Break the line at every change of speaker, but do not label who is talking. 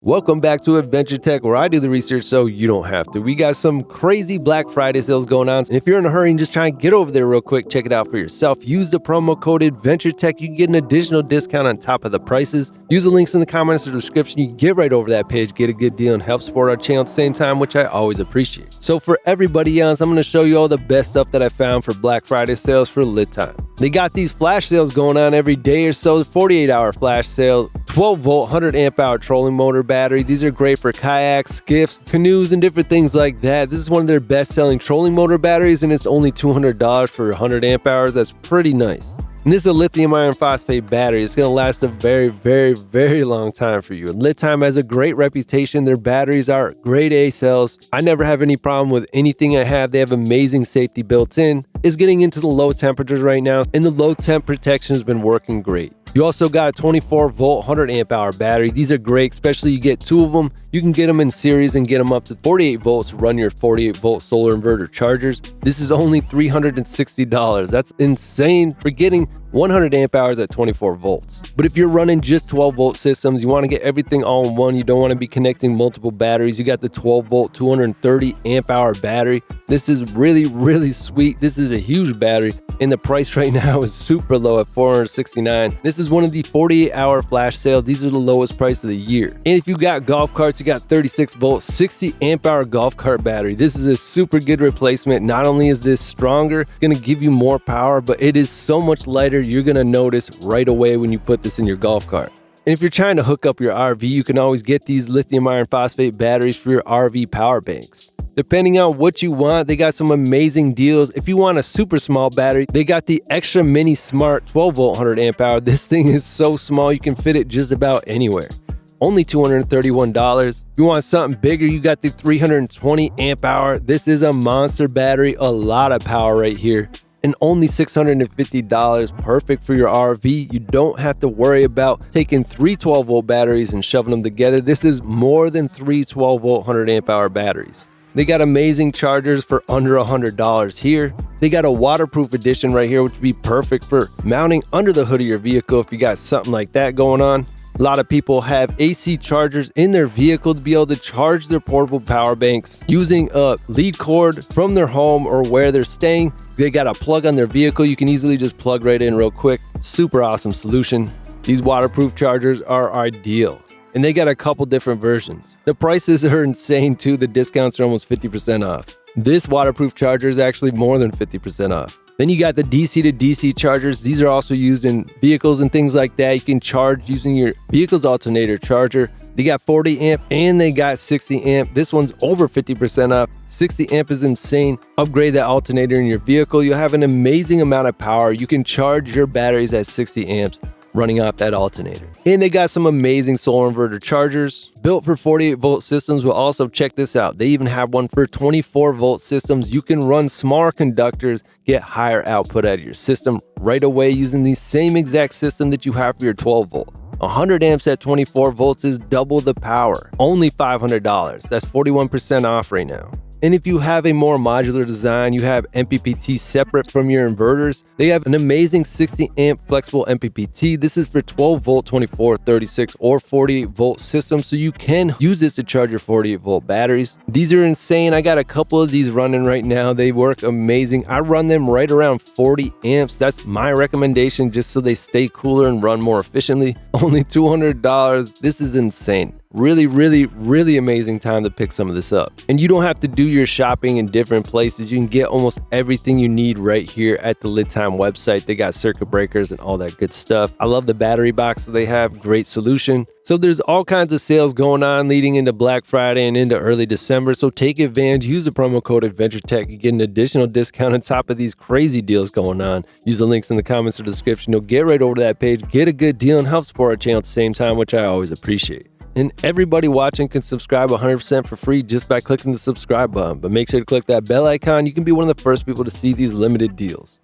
Welcome back to Adventure Tech, where I do the research so you don't have to. We got some crazy Black Friday sales going on, and if you're in a hurry and just try and get over there real quick, check it out for yourself. Use the promo code AdventureTech. You can get an additional discount on top of the prices. Use the links in the comments or description. You can get right over that page, get a good deal, and help support our channel at the same time, which I always appreciate. So for everybody else, I'm going to show you all the best stuff that I found for Black Friday sales for LiTime. They got these flash sales going on every day or so. 48-hour flash sale, 12-volt, 100 amp hour trolling motor battery. These are great for kayaks, skiffs, canoes, and different things like that. This is one of their best-selling trolling motor batteries, and it's only $200 for 100 amp hours. That's pretty nice. And this is a lithium iron phosphate battery. It's going to last a very, very, very long time for you. And LiTime has a great reputation. Their batteries are grade A cells. I never have any problem with anything I have. They have amazing safety built in. It's getting into the low temperatures right now, and the low temp protection has been working great. You also got a 24-volt, 100 amp hour battery. These are great, especially you get two of them. You can get them in series and get them up to 48 volts to run your 48-volt solar inverter chargers. This is only $360. That's insane for getting 100 amp hours at 24 volts. But if you're running just 12-volt systems, you want to get everything all in one, you don't want to be connecting multiple batteries, you got the 12-volt, 230 amp hour battery. This is really, really sweet. This is a huge battery, and the price right now is super low at $469. This is one of the 48-hour flash sales. These are the lowest price of the year. And if you got golf carts, you got 36-volt, 60 amp hour golf cart battery. This is a super good replacement. Not only is this stronger, it's going to give you more power, but it is so much lighter. You're going to notice right away when you put this in your golf cart. And if you're trying to hook up your RV, you can always get these lithium iron phosphate batteries for your RV power banks. Depending on what you want, they got some amazing deals. If you want a super small battery, they got the extra mini smart 12-volt 100 amp hour. This thing is so small, you can fit it just about anywhere. Only $231. If you want something bigger, you got the 320 amp hour. This is a monster battery, a lot of power right here. And only $650, perfect for your RV. You don't have to worry about taking three 12-volt batteries and shoving them together. This is more than three 12-volt 100 amp hour batteries. They got amazing chargers for under $100 here. They got a waterproof edition right here, which would be perfect for mounting under the hood of your vehicle if you got something like that going on. A lot of people have AC chargers in their vehicle to be able to charge their portable power banks using a lead cord from their home or where they're staying. They got a plug on their vehicle. You can easily just plug right in real quick. Super awesome solution. These waterproof chargers are ideal. And they got a couple different versions. The prices are insane too. The discounts are almost 50% off. This waterproof charger is actually more than 50% off. Then you got the DC to DC chargers. These are also used in vehicles and things like that. You can charge using your vehicle's alternator charger. They got 40 amp and they got 60 amp. This one's over 50% off. 60 amp is insane. Upgrade that alternator in your vehicle. You'll have an amazing amount of power. You can charge your batteries at 60 amps. Running off that alternator. And they got some amazing solar inverter chargers built for 48-volt systems, but also check this out. They even have one for 24-volt systems. You can run smaller conductors, get higher output out of your system right away using the same exact system that you have for your 12-volt. 100 amps at 24 volts is double the power. Only $500. That's 41% off right now. And if you have a more modular design, you have MPPT separate from your inverters, they have an amazing 60 amp flexible MPPT. This is for 12 volt, 24, 36, or 48 volt systems, so you can use this to charge your 48 volt batteries. These are insane. I got a couple of these running right now. They work amazing. I run them right around 40 amps. That's my recommendation, just so they stay cooler and run more efficiently. Only $200. This is insane. Really, really, really amazing time to pick some of this up. And you don't have to do your shopping in different places. You can get almost everything you need right here at the LiTime website. They got circuit breakers and all that good stuff. I love the battery box that they have. Great solution. So there's all kinds of sales going on leading into Black Friday and into early December. So take advantage. Use the promo code AdventureTech. You get an additional discount on top of these crazy deals going on. Use the links in the comments or description. You'll get right over to that page, get a good deal, and help support our channel at the same time, which I always appreciate. And everybody watching can subscribe 100% for free just by clicking the subscribe button. But make sure to click that bell icon. You can be one of the first people to see these limited deals.